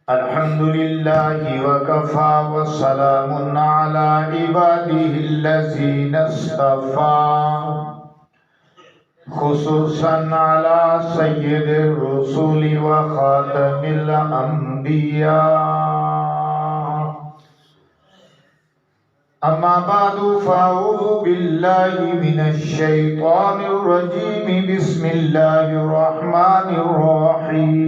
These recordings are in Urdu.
الحمدللہ وکفا وسلام علی عباده الذین اصطفى خصوصا علی سید الرسول وخاتم الانبیاء اما بعد فاعوذ باللہ من الشیطان الرجیم بسم اللہ الرحمن الرحیم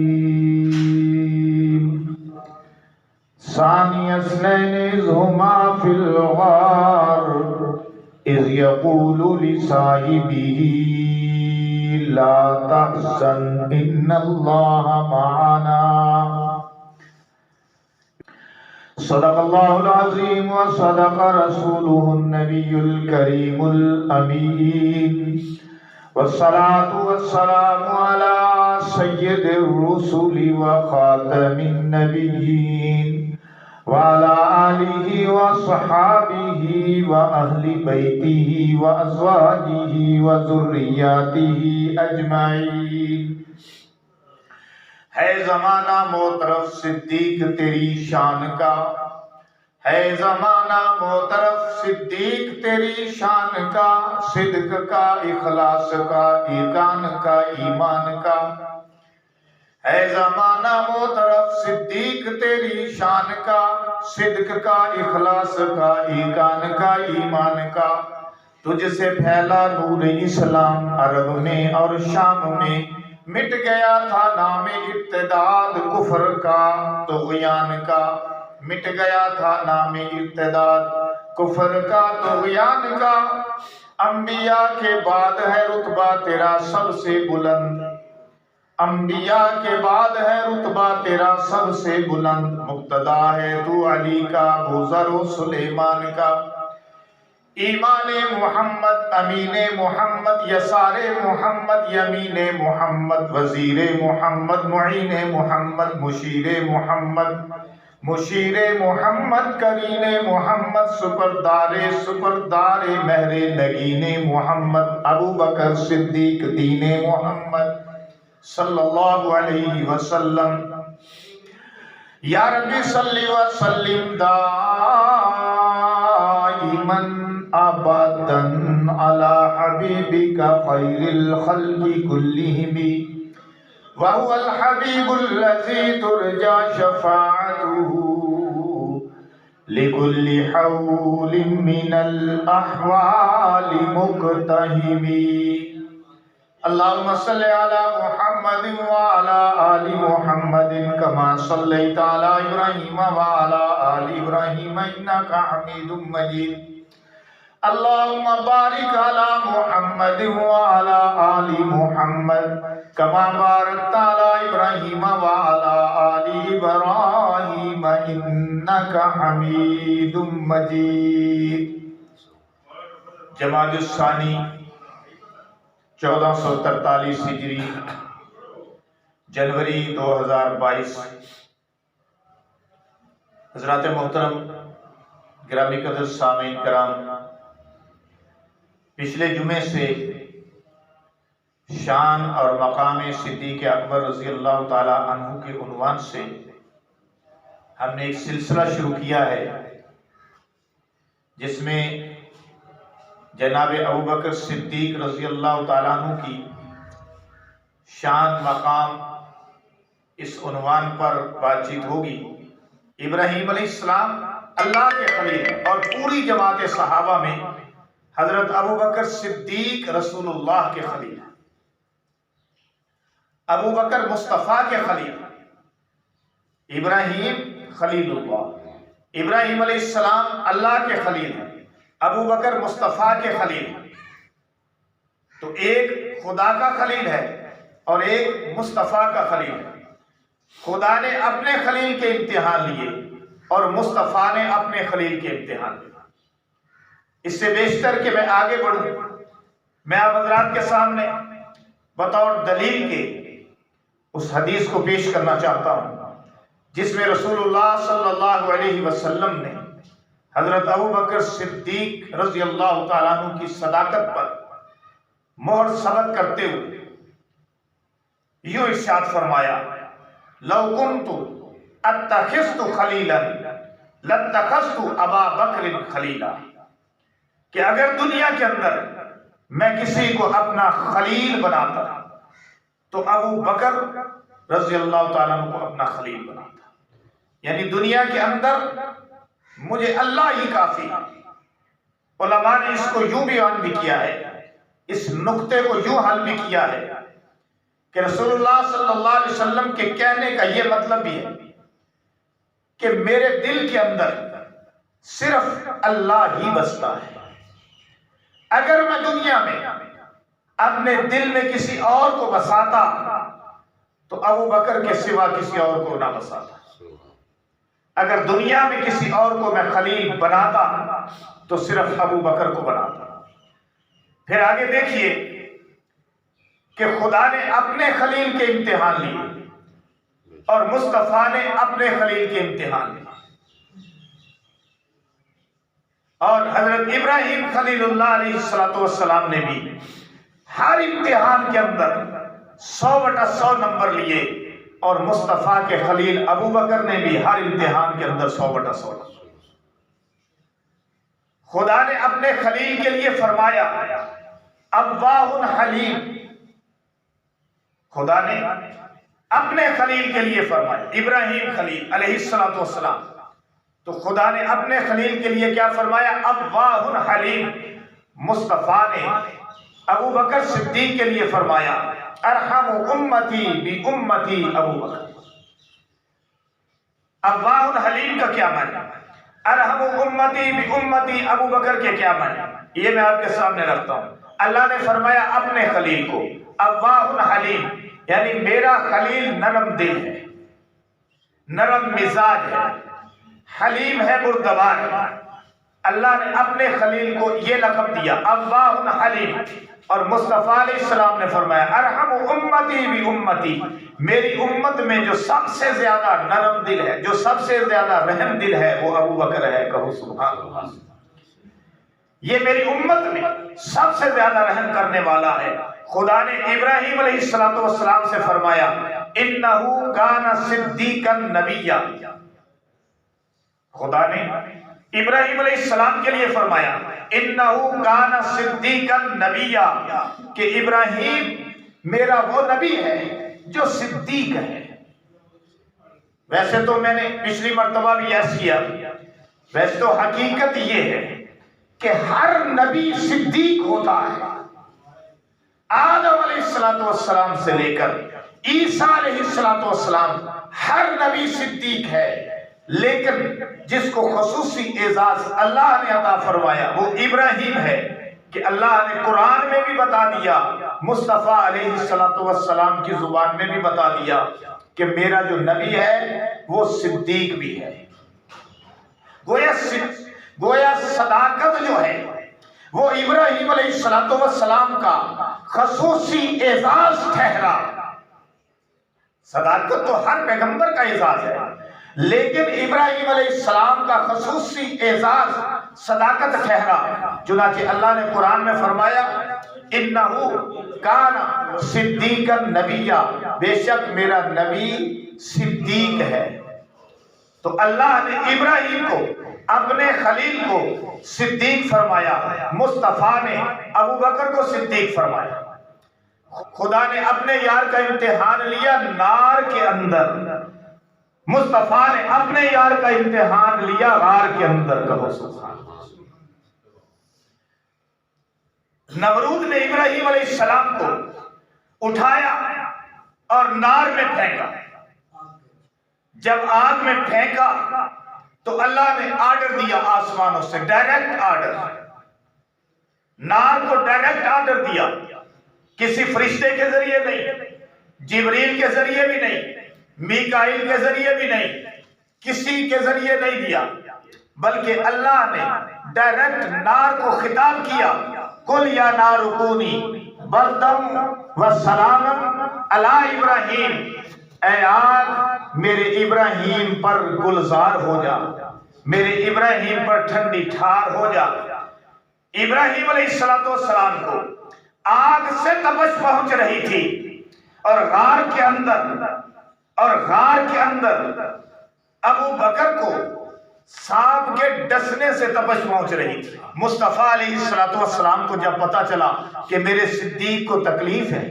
ثانی اثنین اذ ہما فی الغار اذ یقول لصاحبہ لا تحزن ان اللہ معنا صدق اللہ العظیم وصدق رسولہ النبی الکریم الامین والصلاة والسلام علی سید الرسول وخاتم النبیین وعلى آلہ وصحابہ وأہل بیتہ وازواجہ وذریاتہ اجمعین۔ ہے زمانہ موطرف صدیق تیری شان کا، ہے زمانہ موطرف صدیق تیری شان کا، صدق کا، اخلاص کا، ایقان کا، ایمان کا۔ ہے زمانہ موطرف صدیق تیری شان کا، صدق کا، اخلاص کا، ایقان کا، ایمان کا۔ تجھ سے پھیلا نور اسلام عرب میں اور شام میں، مٹ گیا تھا نام ارتداد کفر کا، طغیان کا۔ مٹ گیا تھا نام ارتداد کفر کا، طغیان کا۔ انبیاء کے بعد ہے رتبہ تیرا سب سے بلند، انبیاء کے بعد ہے رتبہ تیرا سب سے بلند۔ مقتدا ہے تو علی کا، ابوذر و سلیمان کا۔ ایمان محمد، امین محمد، یسار محمد، یمین محمد، وزیر محمد، معین محمد، مشیر محمد، مشیر محمد، کرین محمد، سپردار مہر نگین محمد، ابو بکر صدیق دین محمد صلی اللہ علیہ وسلم۔ یا ربی صلی وسلم دائما ابدا علی حبیبک خیر الخلق کلہم، وہو الحبیب الذی ترجى شفاعته لکل حول من الاحوال مقتحم۔ اللہم صلی علی محمد وعلی آل محمد کما صلیت علی ابراہیم وعلی آل ابراہیم انکا حمید مجید۔ اللہم بارک علی محمد وعلی آل محمد کما بارکت علی ابراہیم وعلی آل ابراہیم انکا حمید مجید۔ جمادی الثانی 1443 ہجری، جنوری 2022۔ حضرات محترم، گرامی قدر سامعین کرام، پچھلے جمعے سے شان اور مقام صدیق اکبر رضی اللہ تعالی عنہ کے عنوان سے ہم نے ایک سلسلہ شروع کیا ہے، جس میں جناب ابوبکر صدیق رضی اللہ تعالیٰ عنہ کی شان مقام اس عنوان پر بات چیت ہوگی۔ ابراہیم علیہ السلام اللہ کے خلیل اور پوری جماعت صحابہ میں حضرت ابوبکر صدیق رسول اللہ کے خلیل، ابوبکر مصطفیٰ کے خلیل، ابراہیم خلیل اللہ، ابراہیم علیہ السلام اللہ کے خلیل ہیں، ابوبکر مصطفیٰ کے خلیل۔ تو ایک خدا کا خلیل ہے اور ایک مصطفیٰ کا خلیل ہے۔ خدا نے اپنے خلیل کے امتحان لیے اور مصطفیٰ نے اپنے خلیل کے امتحان لیے۔ اس سے بیشتر کہ میں آگے بڑھوں، میں آپ حضرات کے سامنے بطور دلیل کے اس حدیث کو پیش کرنا چاہتا ہوں جس میں رسول اللہ صلی اللہ علیہ وسلم نے حضرت ابوبکر صدیق رضی اللہ تعالیٰ عنہ کی صداقت پر مہر ثبت کرتے ہوئے یوں ارشاد فرمایا لو کنت اتخذت خلیلا لاتخذت ابا بکر خلیلا، کہ اگر دنیا کے اندر میں کسی کو اپنا خلیل بناتا تو ابو بکر رضی اللہ تعالیٰ عنہ کو اپنا خلیل بناتا. یعنی دنیا کے اندر مجھے اللہ ہی کافی. علماء نے اس کو یوں بیان بھی کیا ہے، اس نقطے کو یوں حل بھی کیا ہے کہ رسول اللہ صلی اللہ علیہ وسلم کے کہنے کا یہ مطلب بھی ہے کہ میرے دل کے اندر صرف اللہ ہی بستا ہے. اگر میں دنیا میں اپنے دل میں کسی اور کو بساتا تو ابو بکر کے سوا کسی اور کو نہ بساتا. اگر دنیا میں کسی اور کو میں خلیل بناتا تو صرف ابو بکر کو بناتا. پھر آگے دیکھیے کہ خدا نے اپنے خلیل کے امتحان لیے اور مصطفیٰ نے اپنے خلیل کے امتحان لیے. اور حضرت ابراہیم خلیل اللہ علیہ السلام نے بھی ہر امتحان کے اندر 100/100 نمبر لیے، اور مصطفیٰ کے خلیل ابو بکر نے بھی ہر امتحان کے اندر 100/100. خدا نے اپنے خلیل کے لیے فرمایا اواہ حلیم. خدا نے اپنے خلیل کے لیے فرمایا ابراہیم خلیل علیہ السلام، تو خدا نے اپنے خلیل کے لیے کیا فرمایا اواہ حلیم. مصطفیٰ نے ابو بکر صدیق کے لیے فرمایا ارحم امتی بی امتی ابو بکر. اواہ حلیم کا کیا معنی، ارحم امتی بی امتی ابو بکر کے کیا معنی، یہ میں آپ کے سامنے رکھتا ہوں. اللہ نے فرمایا اپنے خلیل کو اواہ حلیم، یعنی میرا خلیل نرم دل ہے، نرم مزاج ہے، حلیم ہے، بردبار ہے. اللہ نے اپنے خلیل کو یہ لقب دیا اواہ حلیم. اور مصطفیٰ علیہ السلام نے فرمایا ارحم امتی بی امتی، میری امت میں جو سب سے زیادہ نرم دل ہے، جو سب سے زیادہ رحم دل ہے، وہ ابو بکر ہے. کہو سبحان اللہ. یہ میری امت میں سب سے زیادہ رحم کرنے والا ہے. خدا نے ابراہیم علیہ السلام سے فرمایا انہو کان صدیقا نبیا. خدا نے ابراہیم علیہ السلام کے لیے فرمایا انہو کان صدیقا نبیا، کہ ابراہیم میرا وہ نبی ہے جو صدیق ہے. ویسے تو میں نے پچھلی مرتبہ بھی ایسا کیا، ویسے تو حقیقت یہ ہے کہ ہر نبی صدیق ہوتا ہے. آدم علیہ السلام سے لے کر عیسیٰ علیہ السلام ہر نبی صدیق ہے، لیکن جس کو خصوصی اعزاز اللہ نے عطا فرمایا وہ ابراہیم ہے، کہ اللہ نے قرآن میں بھی بتا دیا، مصطفیٰ علیہ السلام کی زبان میں بھی بتا دیا کہ میرا جو نبی ہے وہ صدیق بھی ہے. گویا صداقت جو ہے وہ ابراہیم علیہ السلام کا خصوصی اعزاز ٹھہرا. صداقت تو ہر پیغمبر کا اعزاز ہے، لیکن ابراہیم علیہ السلام کا خصوصی اعزاز صداقت ٹھہرا. چنانچہ اللہ نے قرآن میں فرمایا انہو کان صدیقا نبیا، بے شک میرا نبی صدیق ہے. تو اللہ نے ابراہیم کو اپنے خلیل کو صدیق فرمایا، مصطفیٰ نے ابو بکر کو صدیق فرمایا. خدا نے اپنے یار کا امتحان لیا نار کے اندر، مصطفیٰ نے اپنے یار کا امتحان لیا غار کے اندر. کہو سبحان اللہ. نمرود نے ابراہیم علیہ السلام کو اٹھایا اور نار میں پھینکا. جب آگ میں پھینکا تو اللہ نے آرڈر دیا آسمانوں سے، ڈائریکٹ آرڈر، نار کو ڈائریکٹ آرڈر دیا، کسی فرشتے کے ذریعے نہیں، جبریل کے ذریعے بھی نہیں، میکائیل کے ذریعے بھی نہیں، کسی کے ذریعے نہیں دیا، بلکہ اللہ نے ڈائریکٹ نار کو خطاب کیا قل یا نار کونی بردم و سلام علی ابراہیم، اے آگ میرے ابراہیم پر گلزار ہو جا، میرے ابراہیم پر ٹھنڈی ٹھار ہو جا. ابراہیم علیہ السلام کو آگ سے تپش پہنچ رہی تھی اور غار کے اندر ابو بکر کو سانپ کے ڈسنے سے تپش پہنچ رہی تھی. مصطفیٰ علیہ السلام کو جب پتا چلا کہ میرے صدیق کو تکلیف ہے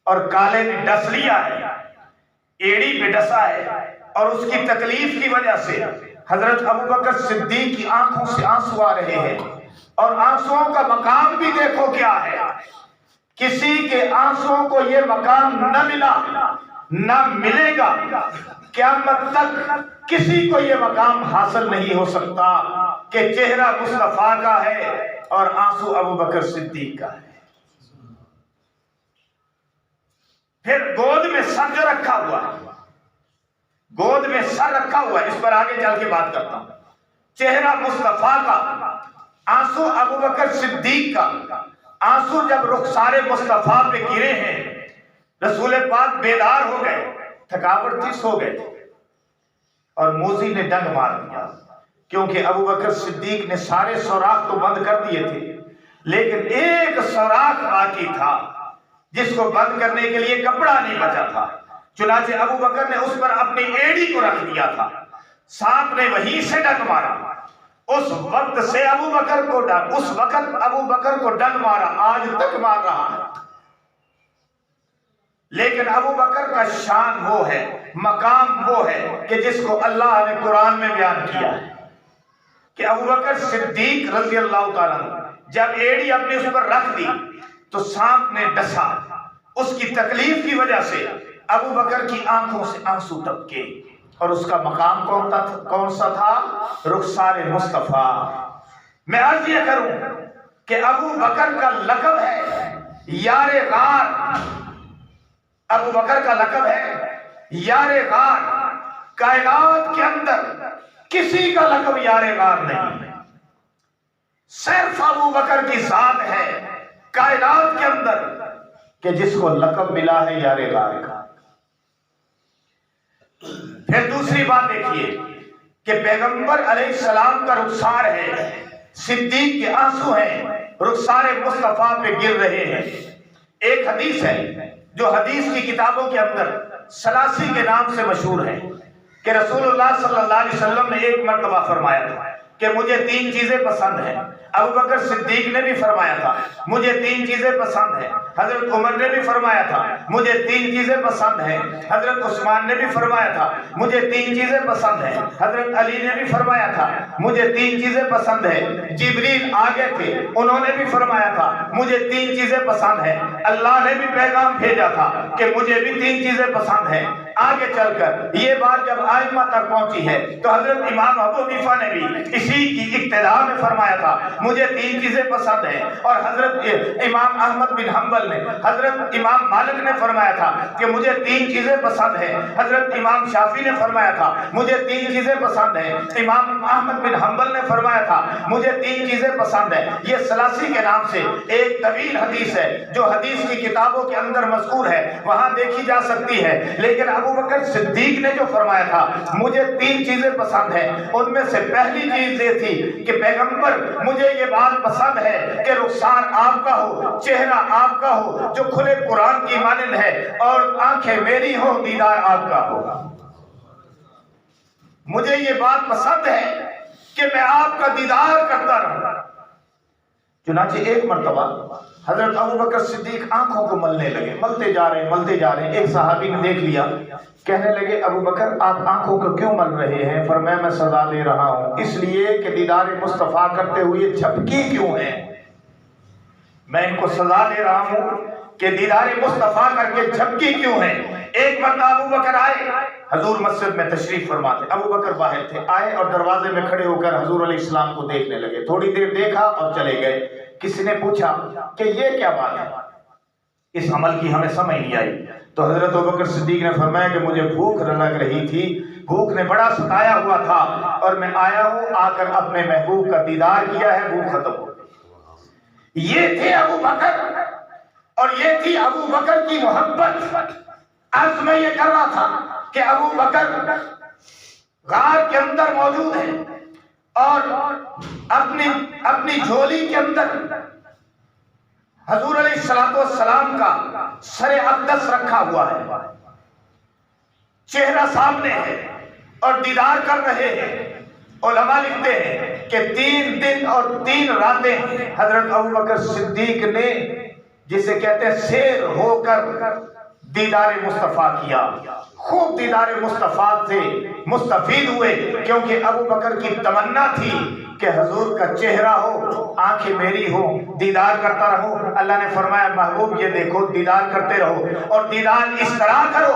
اور کالے نے ڈس لیا ہے، ایڑی پہ ڈسا ہے، اور اس کی تکلیف کی وجہ سے حضرت ابو بکر صدیق کی آنکھوں سے آنسو آ رہے ہیں، اور آنسوؤں کا مقام بھی دیکھو کیا ہے. کسی کے آنسوؤں کو یہ مقام نہ ملا، نہ ملے گا، قیامت تک کسی کو یہ مقام حاصل نہیں ہو سکتا کہ چہرہ مصطفیٰ کا ہے اور آنسو ابو بکر صدیق کا ہے. پھر گود میں سر جو رکھا ہوا ہے، گود میں سر رکھا ہوا ہے، اس پر آگے چل کے بات کرتا ہوں. چہرہ مصطفیٰ کا، آنسو ابو بکر صدیق کا، آنسو جب رخسار مصطفیٰ پہ گرے ہیں، رسول پاک بیدار ہو گئے، تھکاوٹ تھی، سو گئے تھے، اور موذی نے ڈنگ مار دیا، کیونکہ ابو بکر صدیق نے سارے سوراخ تو بند کر دیے تھے، لیکن ایک سوراخ باقی تھا جس کو بند کرنے کے لیے کپڑا نہیں بچا تھا. چنانچہ ابو بکر نے اس پر اپنی ایڑی کو رکھ دیا تھا، سانپ نے وہیں سے ڈنگ مارا. اس وقت ابو بکر کو ڈنگ مارا، آج تک مار رہا ہے. لیکن ابو بکر کا شان وہ ہے، مقام وہ ہے کہ جس کو اللہ نے قرآن میں بیان کیا ہے کہ ابو بکر صدیق رضی اللہ تعالیٰ جب ایڑی اپنے اس پر رکھ دی تو سانپ نے ڈسا. اس کی تکلیف کی وجہ سے ابو بکر کی آنکھوں سے آنسو ٹپکے، اور اس کا مقام کون سا تھا؟ رخسار مصطفیٰ. میں عرض یہ کروں کہ ابو بکر کا لقب ہے یار غار. ابو بکر کا لقب ہے یار غار. کائنات کے اندر کسی کا لقب یار غار نہیں، صرف ابو بکر کی ذات ہے کائنات کے اندر کہ جس کو لقب ملا ہے یار غار کا. پھر دوسری بات دیکھیے کہ پیغمبر علیہ السلام کا رخسار ہے، صدیق کے آنسو ہیں، رخسار مصطفیٰ پہ گر رہے ہیں. ایک حدیث ہے جو حدیث کی کتابوں کے اندر سلاسی کے نام سے مشہور ہے کہ رسول اللہ صلی اللہ علیہ وسلم نے ایک مرتبہ فرمایا تھا کہ مجھے 3 چیزیں پسند ہیں. ابو بکر صدیق نے بھی فرمایا تھا مجھے 3 چیزیں پسند ہیں. حضرت عمر نے بھی فرمایا تھا مجھے 3 چیزیں پسند ہیں. حضرت عثمان نے بھی فرمایا تھا مجھے 3 چیزیں پسند ہیں. حضرت علی نے بھی فرمایا تھا مجھے 3 چیزیں پسند ہیں. جبریل آگے تھے، انہوں نے بھی فرمایا تھا مجھے 3 چیزیں پسند ہیں. اللہ نے بھی پیغام بھیجا تھا کہ مجھے بھی 3 چیزیں پسند ہیں. آگے چل کر یہ بات جب آئمہ تک پہنچی ہے تو حضرت امام ابو حنیفہ نے بھی اسی کی ابتدا میں فرمایا تھا مجھے 3 چیزیں پسند ہیں. اور حضرت امام احمد بن حنبل نے، حضرت امام مالک نے فرمایا تھا کہ مجھے 3 چیزیں پسند ہیں. حضرت امام شافعی نے فرمایا تھا مجھے 3 چیزیں پسند ہیں. امام احمد بن حنبل نے فرمایا تھا مجھے 3 چیزیں پسند ہیں. یہ سلاسی کے نام سے ایک طویل حدیث ہے جو حدیث کی کتابوں کے اندر مذکور ہے، وہاں دیکھی جا سکتی ہے. لیکن ابو بکر صدیق نے جو فرمایا تھا مجھے 3 چیزیں پسند ہیں، ان میں سے پہلی چیز یہ تھی کہ پیغمبر مجھے یہ بات پسند ہے کہ رخسار آپ کا ہو، چہرہ آپ کا ہو جو کھلے قرآن کی مانند ہے، اور آنکھیں میری ہو، دیدار آپ کا ہو. مجھے یہ بات پسند ہے کہ میں آپ کا دیدار کرتا رہوں. چنانچہ ایک مرتبہ حضرت ابو بکر صدیق آنکھوں کو ملنے لگے، ملتے جا رہے ہیں. ایک صحابی نے دیکھ لیا، کہنے لگے ابو بکر آپ آنکھوں کو کیوں مل رہے ہیں؟ فرمایا میں سزا دے رہا ہوں اس لیے کہ دیدار مصطفیٰ کرتے ہوئے جھپکی کیوں ہیں. میں ان کو سزا دے رہا ہوں کہ دیدار مصطفیٰ کر کے جھپکی کیوں ہیں. ایک مرتبہ ابو بکر آئے، حضور مسجد میں تشریف فرما تھے، ابو بکر باہر تھے، آئے اور دروازے میں کھڑے ہو کر حضور علیہ السلام کو دیکھنے لگے. تھوڑی دیر دیکھا اور چلے گئے. کسی نے پوچھا کہ یہ کیا بات ہے، اس عمل کی ہمیں سمجھ نہیں آئی. تو حضرت ابوبکر صدیق نے فرمایا کہ مجھے بھوک لگ رہی تھی، بھوک نے بڑا ستایا ہوا تھا، اور میں آیا ہوں، آ کر اپنے محبوب کا دیدار کیا ہے، بھوک ختم ہو گئی. یہ تھے ابو بکر، اور یہ تھی ابو بکر کی محبت. عرض میں یہ کر رہا تھا کہ ابو بکر غار کے اندر موجود ہے اور اپنی جھولی کے اندر حضور علیہ السلام کا سر اقدس رکھا ہوا ہے، چہرہ سامنے ہے اور دیدار کر رہے ہیں۔ علماء لکھتے ہیں کہ 3 دن اور 3 راتیں حضرت ابوبکر صدیق نے جسے کہتے ہیں سیر ہو کر دیدار مصطفیٰ کیا، خوب دیدار مصطفیٰ سے مستفید ہوئے، کیونکہ ابوبکر کی تمنا تھی کہ حضور کا چہرہ ہو، آنکھیں میری ہو، دیدار کرتا رہو۔ اللہ نے فرمایا محبوب یہ دیکھو دیدار کرتے رہو، اور دیدار اس طرح کرو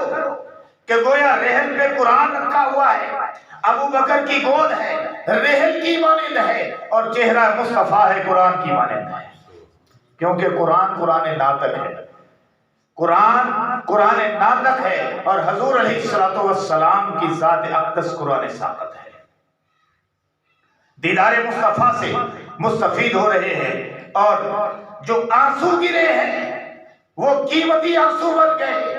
کہ گویا رحل پہ قرآن رکھا ہوا ہے، ابوبکر کی گود ہے، رحل کی مانند ہے، اور چہرہ مصطفیٰ ہے قرآن کی مانند ہے، کیونکہ قرآن ناطق ہے، قرآن ناطق ہے، اور حضور علیہ السلام کی ذات اقدس قرآن ساقط ہے۔ دیدار مصطفیٰ سے مستفید ہو رہے ہیں، اور جو آنسو گرے ہیں وہ قیمتی آنسو بن گئے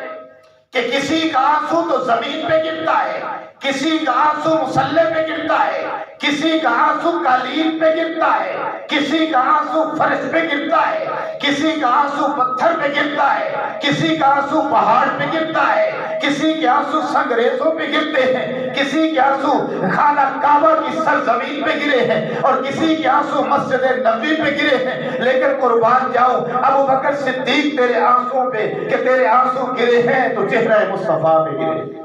کہ کسی کا آنسو تو زمین پہ گرتا ہے، کسی کا آنسو مصلے پہ گرتا ہے، کسی کا آنسو قالین پہ گرتا ہے، کسی کا آنسو فرش پہ گرتا ہے، کسی کا آنسو پتھر پہ گرتا ہے، کسی کا آنسو پہاڑ پہ گرتا ہے، کسی کے آنسو سنگریزوں پہ گرتے ہیں، کسی کے آنسو خانہ کعبہ کی سرزمین پہ گرے ہیں، اور کسی کے آنسو مسجد نبوی پہ گرے ہیں۔ لیکن قربان جاؤ ابوبکر صدیق تیرے آنسوں پہ کہ تیرے آنسو گرے ہیں تو چہرہ مصطفیٰ پہ گرے۔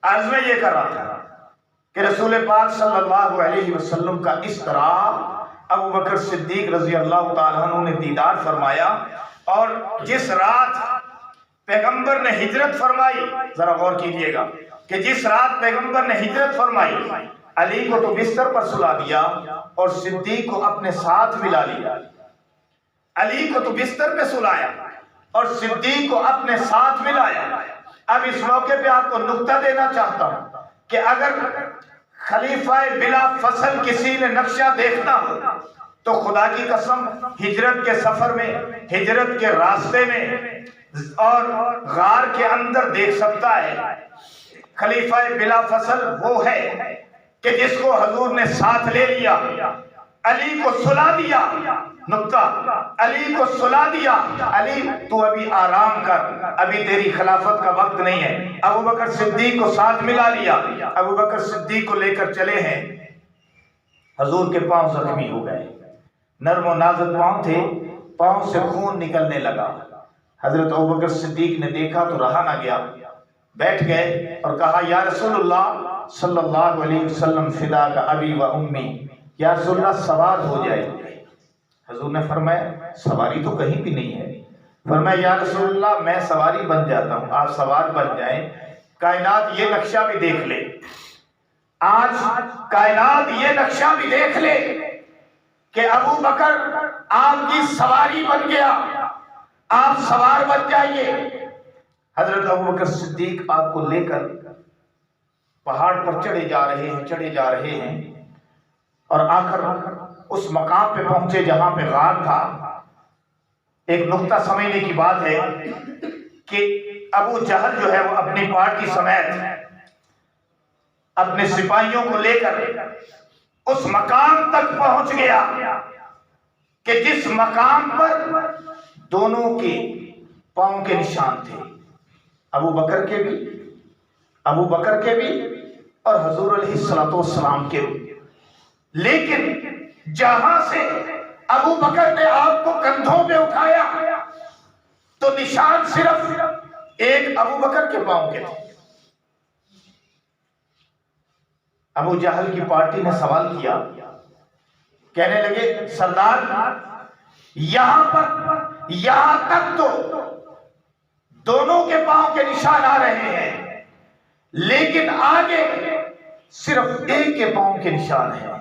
عرض میں یہ کر رہا تھا کہ رسول پاک صلی اللہ علیہ وسلم کا اس طرح ابوبکر صدیق رضی اللہ تعالیٰ عنہ نے دیدار فرمایا، اور جس رات پیغمبر نے ہجرت فرمائی، ذرا غور کیجئے گا کہ جس رات پیغمبر نے ہجرت فرمائی، علی کو تو بستر پر سلا دیا اور صدیق کو اپنے ساتھ ملا لیا۔ علی کو تو بستر پہ سلایا اور صدیق کو اپنے ساتھ ملایا۔ اب اس موقع پہ آپ کو نکتہ دینا چاہتا ہوں کہ اگر خلیفہ بلا فصل کسی نے نقشہ دیکھنا ہو تو خدا کی قسم ہجرت کے سفر میں، ہجرت کے راستے میں اور غار کے اندر دیکھ سکتا ہے۔ خلیفہ بلا فصل وہ ہے کہ جس کو حضور نے ساتھ لے لیا، علی کو سلا دیا۔ نکتہ، علی کو سلا دیا، علی تو ابھی آرام کر، ابھی تیری خلافت کا وقت نہیں ہے۔ ابوبکر صدیق کو ساتھ ملا لیا، ابوبکر صدیق کو لے کر چلے ہیں۔ حضور کے پاؤں زخمی ہو گئے، نرم و نازک پاؤں تھے، پاؤں سے خون نکلنے لگا۔ حضرت ابوبکر صدیق نے دیکھا تو رہا نہ گیا، بیٹھ گئے اور کہا یا رسول اللہ صلی اللہ علیہ وسلم فدا کا ابی و امی، یا رسول اللہ سوار ہو جائے۔ حضور نے فرمایا سواری تو کہیں بھی نہیں ہے۔ فرمایا یا رسول اللہ میں سواری بن جاتا ہوں، آپ سوار بن جائیں۔ کائنات یہ نقشہ بھی دیکھ لے، آج کائنات یہ نقشہ بھی دیکھ لے کہ ابو بکر آپ کی سواری بن گیا، آپ سوار بن جائیے۔ حضرت ابوبکر صدیق آپ کو لے کر پہاڑ پر چڑھے جا رہے ہیں اور آخر اس مقام پہ پہنچے جہاں پہ غار تھا۔ ایک نقطہ سمجھنے کی بات ہے کہ ابو جہل جو ہے وہ اپنی پارٹی سمیت اپنے سپاہیوں کو لے کر اس مقام تک پہنچ گیا کہ جس مقام پر دونوں کے پاؤں کے نشان تھے، ابو بکر کے بھی اور حضور علیہ السلام کے بھی۔ لیکن جہاں سے ابو بکر نے آپ کو کندھوں پہ اٹھایا تو نشان صرف ایک ابو بکر کے پاؤں کے تھے۔ ابو جہل کی پارٹی نے سوال کیا، کہنے لگے سردار یہاں تک تو دونوں کے پاؤں کے نشان آ رہے ہیں، لیکن آگے صرف ایک کے پاؤں کے نشان ہیں۔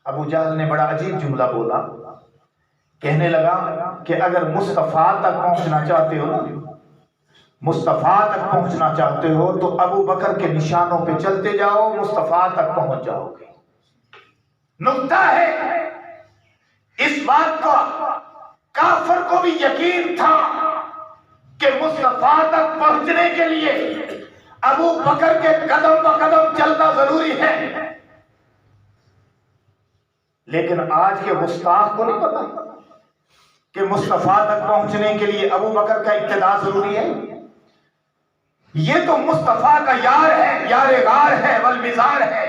ابو جہل نے بڑا عجیب جملہ بولا، کہنے لگا کہ اگر مصطفیٰ تک پہنچنا چاہتے ہو تو ابو بکر کے نشانوں پہ چلتے جاؤ، مصطفیٰ تک پہنچ جاؤ گے۔ نکتہ ہے اس بات کا کافر کو بھی یقین تھا کہ مصطفیٰ تک پہنچنے کے لیے ابو بکر کے قدم بقدم چلنا ضروری ہے۔ لیکن آج کے گستاخ کو نہیں پتا کہ مصطفیٰ تک پہنچنے کے لیے ابو بکر کا اقتداء ضروری ہے۔ یہ تو مصطفیٰ کا یار ہے، یار غار ہے، والمزار ہے۔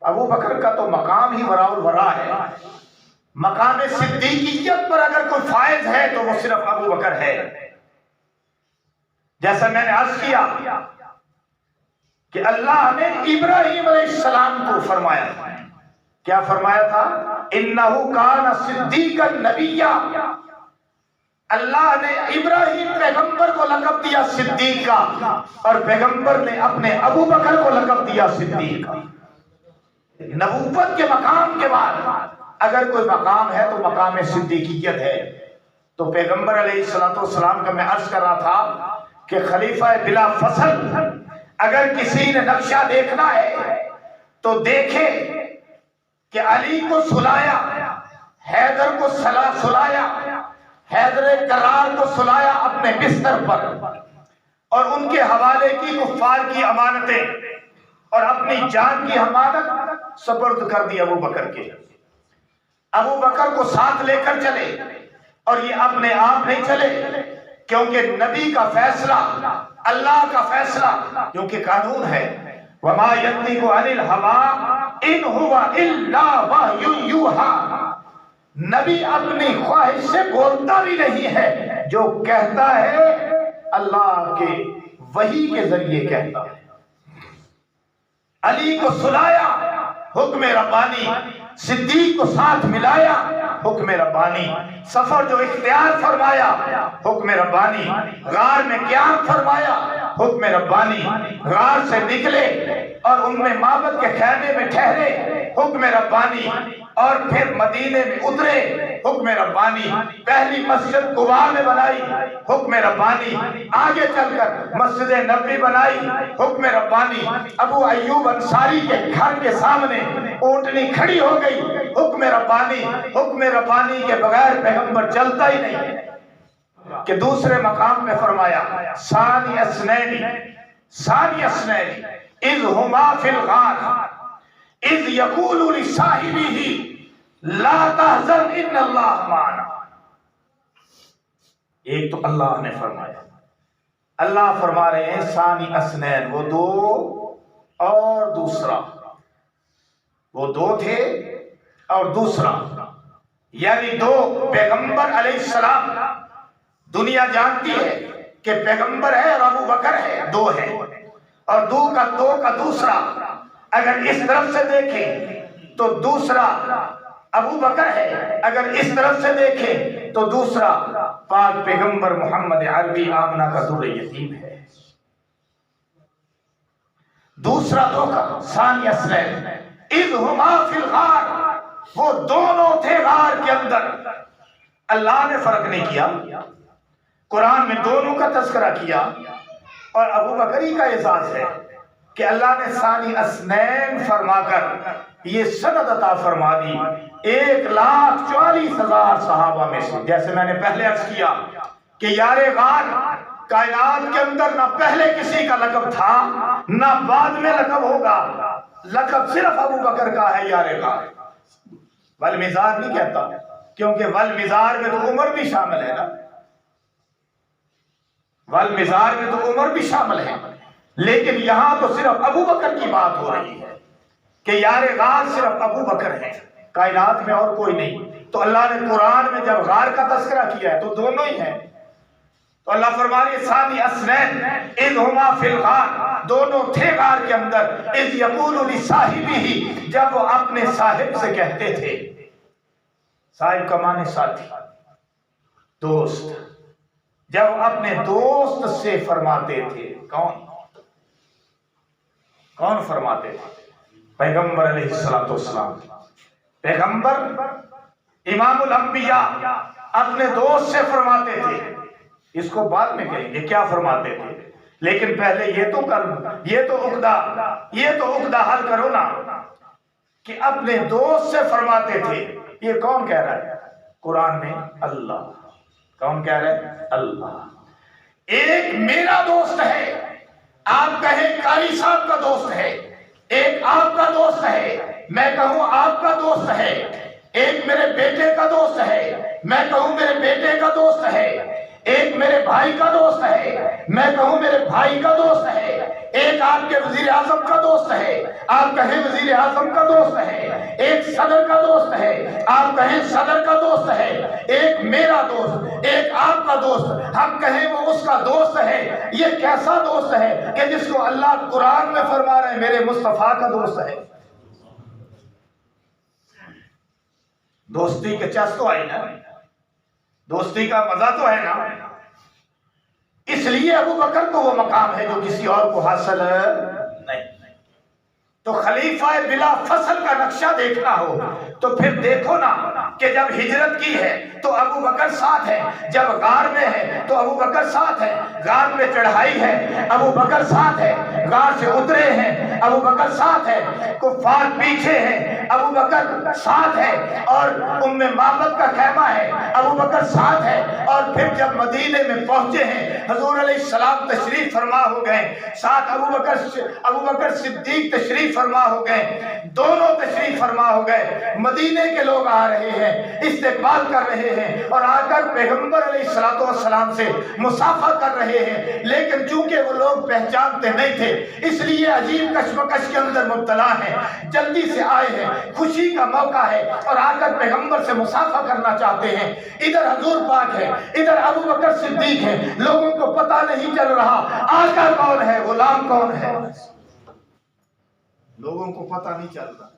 ابو بکر کا تو مقام ہی وراء الورا ہے۔ مقام صدیقیت پر اگر کوئی فائز ہے تو وہ صرف ابو بکر ہے۔ جیسا میں نے عرض کیا کہ اللہ نے ابراہیم علیہ السلام کو فرمایا تھا، کیا فرمایا تھا؟ انہو کان صدیقا نبیا۔ اللہ نے ابراہیم پیغمبر کو لقب دیا صدیق کا، اور پیغمبر نے اپنے ابو بکر کو لقب دیا صدیق کا۔ نبوت کے مقام کے بعد اگر کوئی مقام ہے تو مقام صدیقیت ہے۔ تو پیغمبر علیہ السلام کا میں عرض کر رہا تھا کہ خلیفہ بلا فصل اگر کسی نے نقشہ دیکھنا ہے تو دیکھے کہ علی کو سلایا، حیدر کو سلایا، حیدر کرار کو سلایا اپنے بستر پر، اور ان کے حوالے کی کفار کی امانتیں اور اپنی جان کی امانت سپرد کر دی ابو بکر کے۔ ابو بکر کو ساتھ لے کر چلے، اور یہ اپنے آپ نہیں چلے، کیونکہ نبی کا فیصلہ، اللہ کا فیصلہ، کیونکہ قانون ہے وما ينطق عن الهوى ان هو الا وحی یوحی۔ نبی اپنی خواہش سے بولتا بھی نہیں ہے، جو کہتا ہے اللہ کے وحی کے ذریعے کہتا ہے۔ علی کو سلایا، حکم ربانی، صدیق کو ساتھ ملایا، حکم ربانی، سفر جو اختیار فرمایا، حکم ربانی، غار میں قیام فرمایا، حکم ربانی، غار سے نکلے اور ام معبد کے خیمے میں ٹھہرے، حکم ربانی، اور پھر مدینے میں اترے، حکم ربانی، پہلی مسجد قباء میں بنائی، حکم ربانی، آگے چل کر مسجد نبوی بنائی، حکم ربانی، ابو ایوب انصاری کے گھر کے سامنے اونٹنی کھڑی ہو گئی، حکم ربانی۔ حکم ربانی کے بغیر پیغمبر چلتا ہی نہیں۔ کہ دوسرے مقام پہ فرمایا ثانی اثنین اذ ہما فی الغار اذ یقول لصاحبہ لا تحزن ان اللہ معنا۔ ایک تو اللہ نے فرمایا، اللہ فرما رہے ہیں ثانی اثنین، وہ دو اور دوسرا، وہ دو تھے اور دوسرا، یعنی دو پیغمبر علیہ السلام۔ دنیا جانتی ہے کہ پیغمبر ہے اور ابو بکر ہے، دو ہے، اور دو کا دوسرا اگر اس طرف سے دیکھیں تو دوسرا ابو بکر ہے، اگر اس طرف سے دیکھیں تو دوسرا پاک پیغمبر محمد عربی آمنہ کا در یتیم ہے۔ دوسرا دھوکا ثانی اثنین اذ ہما فی الغار، وہ دونوں تھے غار کے اندر۔ اللہ نے فرق نہیں کیا، قرآن میں دونوں کا تذکرہ کیا، اور ابو بکری کا اعزاز ہے کہ اللہ نے ثانی اثنین فرما کر یہ سند عطا فرما دی 1,40,000 صحابہ میں سے۔ جیسے میں نے پہلے عرض کیا کہ یار غار کائنات کے اندر نہ پہلے کسی کا لقب تھا نہ بعد میں لقب ہوگا، لقب صرف ابو بکر کا ہے یار غار۔ والمزار نہیں کہتا، کیونکہ والمزار میں تو عمر بھی شامل ہے نا، والمزار میں تو عمر بھی شامل ہے، لیکن یہاں تو صرف ابو بکر کی بات ہو رہی ہے کہ یار غار صرف ابو بکر ہے، کائنات میں اور کوئی نہیں۔ تو اللہ نے قرآن میں جب غار کا تذکرہ کیا ہے تو دونوں ہی ہیں۔ تو اللہ فرما رہی ہے ثانی اثنین اذ ہما فی الغار، دونوں تھے غار کے اندر، اذ یقول لصاحبہ، جب وہ اپنے صاحب سے کہتے تھے، صاحب کا معنی ساتھی، دوست، جب اپنے دوست سے فرماتے تھے، کون فرماتے تھے؟ پیغمبر علیہ السلام۔ پیغمبر امام الانبیاء اپنے دوست سے فرماتے تھے، اس کو بعد میں کہیں گے کیا فرماتے تھے، لیکن پہلے یہ تو عقدہ حل کرو نا کہ اپنے دوست سے فرماتے تھے۔ یہ کون کہہ رہا ہے قرآن میں؟ اللہ۔ کون کہہ رہے ہیں؟ اللہ۔ ایک میرا دوست ہے، آپ کہیں قاری صاحب کا دوست ہے، ایک آپ کا دوست ہے، میں کہوں آپ کا دوست ہے، ایک میرے بیٹے کا دوست ہے، میں کہوں میرے بیٹے کا دوست ہے، ایک میرے بھائی کا دوست ہے، میں کہوں میرے بھائی کا دوست ہے، ایک آپ کے وزیر اعظم کا دوست ہے، آپ کہیں وزیر اعظم کا دوست ہے، ایک صدر کا دوست ہے، آپ کہیں صدر کا دوست ہے، ایک میرا دوست، ایک آپ کا دوست، ہم کہیں وہ اس کا دوست ہے۔ یہ کیسا دوست ہے کہ جس کو اللہ قرآن میں فرما رہے ہیں میرے مصطفیٰ کا دوست ہے۔ دوستی کے چس تو آئی نا، دوستی کا مزہ تو ہے نا۔ اس لیے ابو بکر کو وہ مقام ہے جو کسی اور کو حاصل نہیں۔ تو خلیفہ بلا فصل کا نقشہ دیکھنا ہو تو پھر دیکھو نا کہ جب ہجرت کی ہے تو ابو بکر ساتھ ہے، جب غار میں ہے تو ابو بکر ساتھ ہے، غار میں چڑھائی ہے ابو بکر ساتھ ہے، غار سے اترے ہیں ابو بکر ساتھ ہے، کفار پیچھے ہیں ابو بکر ساتھ ہے، اور ام معبد کا خیمہ ہے ابو بکر ساتھ ہے، اور پھر جب مدینے میں پہنچے ہیں حضور علیہ السلام تشریف فرما ہو گئے، ساتھ ابو بکر صدیق تشریف فرما ہو گئے، دونوں تشریف فرما ہو گئے، مدینے کے لوگ آ رہے ہیں، استقبال کر رہے ہیں، اور آ کر پیغمبر علیہ السلام سے مصافحہ کر رہے ہیں، لیکن چونکہ وہ لوگ پہچانتے نہیں تھے اس لیے عجیب کشمکش کے اندر مبتلا ہیں، جلدی سے آئے ہیں، خوشی کا موقع ہے اور آ کر پیغمبر سے مصافحہ کرنا چاہتے ہیں۔ ادھر حضور پاک ہے، ادھر ابو بکر صدیق ہے، لوگوں کو پتہ نہیں چل رہا آقا کون ہے، غلام کون ہے، لوگوں کو پتہ نہیں چل رہا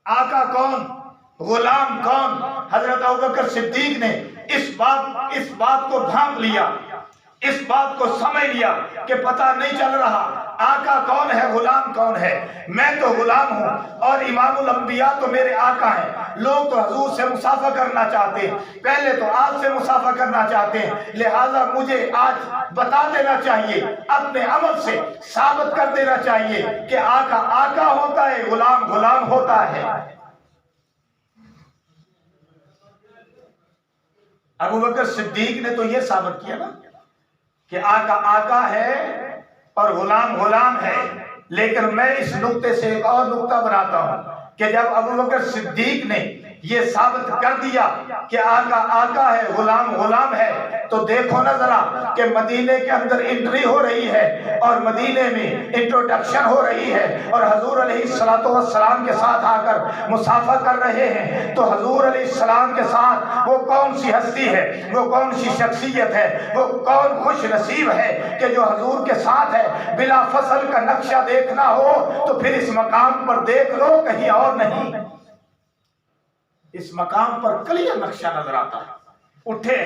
آقا کون، غلام کون۔ حضرت ابوبکر صدیق نے اس بات کو بھانپ لیا، اس بات کو سمجھ لیا کہ پتہ نہیں چل رہا آقا کون ہے، غلام کون ہے۔ میں تو غلام ہوں اور امام الانبیاء تو میرے آقا ہیں، لوگ تو حضور سے مصافحہ کرنا چاہتے ہیں، پہلے تو آپ سے مصافحہ کرنا چاہتے ہیں، لہٰذا مجھے آج بتا دینا چاہیے، اپنے عمل سے ثابت کر دینا چاہیے کہ آقا آقا ہوتا ہے، غلام غلام ہوتا ہے۔ ابوبکر صدیق نے تو یہ ثابت کیا نا کہ آقا آقا ہے اور غلام غلام ہے، لیکن میں اس نقطے سے ایک اور نقطہ بناتا ہوں کہ جب ابوبکر صدیق نے یہ ثابت کر دیا کہ آقا آقا ہے، غلام غلام ہے، تو دیکھو نا ذرا کہ مدینے کے اندر انٹری ہو رہی ہے اور مدینے میں انٹروڈکشن ہو رہی ہے اور حضور علیہ السلام کے ساتھ آ کر مصافحہ کر رہے ہیں، تو حضور علیہ السلام کے ساتھ وہ کون سی ہستی ہے، وہ کون سی شخصیت ہے، وہ کون خوش نصیب ہے کہ جو حضور کے ساتھ ہے۔ بلا فصل کا نقشہ دیکھنا ہو تو پھر اس مقام پر دیکھ لو، کہیں اور نہیں۔ اس مقام پر کلیئر نقشہ نظر آتا ہے۔ اٹھے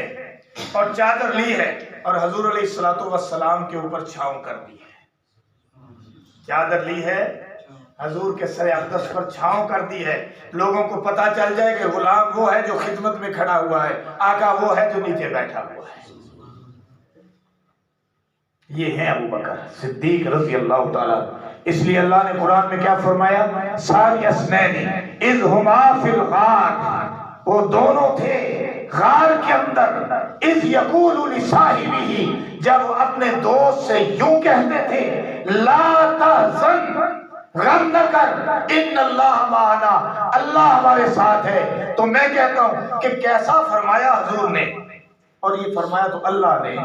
اور چادر لی ہے اور حضور علیہ السلام کے اوپر چھاؤں کر دی ہے، چادر لی ہے حضور کے سر اقدس پر چھاؤں کر دی ہے، لوگوں کو پتا چل جائے کہ غلام وہ ہے جو خدمت میں کھڑا ہوا ہے، آقا وہ ہے جو نیچے بیٹھا ہوا ہے۔ یہ ہے ابو بکر صدیق رضی اللہ تعالیٰ۔ اس لیے اللہ نے قرآن میں کیا فرمایا، ثانی اثنین اذ ہما فی الغار، وہ دونوں تھے غار کے اندر، اذ یقول لصاحبہ، جب اپنے دوست سے یوں کہتے تھے لا تحزن، غم نہ کر، ان اللہ معنا، اللہ ہمارے ساتھ ہے۔ تو میں کہتا ہوں کہ کیسا فرمایا حضور نے، اور یہ فرمایا تو اللہ نے،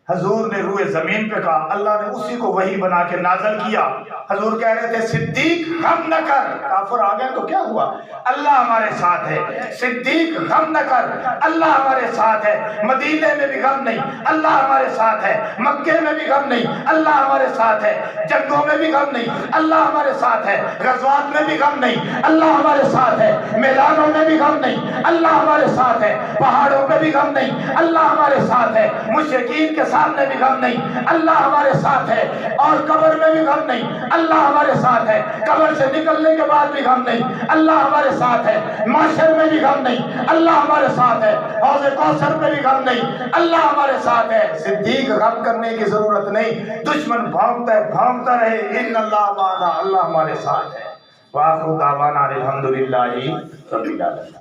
حضور نے روئے زمین پہ کہا، اللہ نے اسی کو وحی بنا کے نازل کیا۔ حضور کہہ رہے تھے صدیق غم نہ کر، کافر آ گئے تو کیا ہوا، اللہ ہمارے ساتھ ہے، صدیق غم نہ کر، اللہ ہمارے ساتھ ہے، مدینے میں بھی غم نہیں، اللہ ہمارے ساتھ ہے، مکے میں بھی غم نہیں، اللہ ہمارے ساتھ ہے، جنگوں میں بھی غم نہیں، اللہ ہمارے ساتھ ہے، غزوات میں بھی غم نہیں، اللہ ہمارے ساتھ ہے، میدانوں میں بھی غم نہیں، اللہ ہمارے ساتھ ہے، پہاڑوں میں بھی غم نہیں، اللہ ہمارے ساتھ ہے، مشرکین کے سامنے بھی غم نہیں، اللہ ہمارے ساتھ ہے، اور قبر میں بھی غم نہیں، اللہ ہمارے ساتھ ہے، قبر سے نکلنے کے بعد بھی غم نہیں، اللہ ہمارے ساتھ ہے، محشر میں بھی غم نہیں، اللہ ہمارے ساتھ ہے، حوض کوثر میں بھی غم نہیں، اللہ ہمارے ساتھ ہے۔ صدیق غم کرنے کی ضرورت نہیں، دشمن بھونکتا رہے، ان اللہ معنا، اللہ ہمارے ساتھ ہے۔ وآخر دعوانا الحمدللہ رب العالمین۔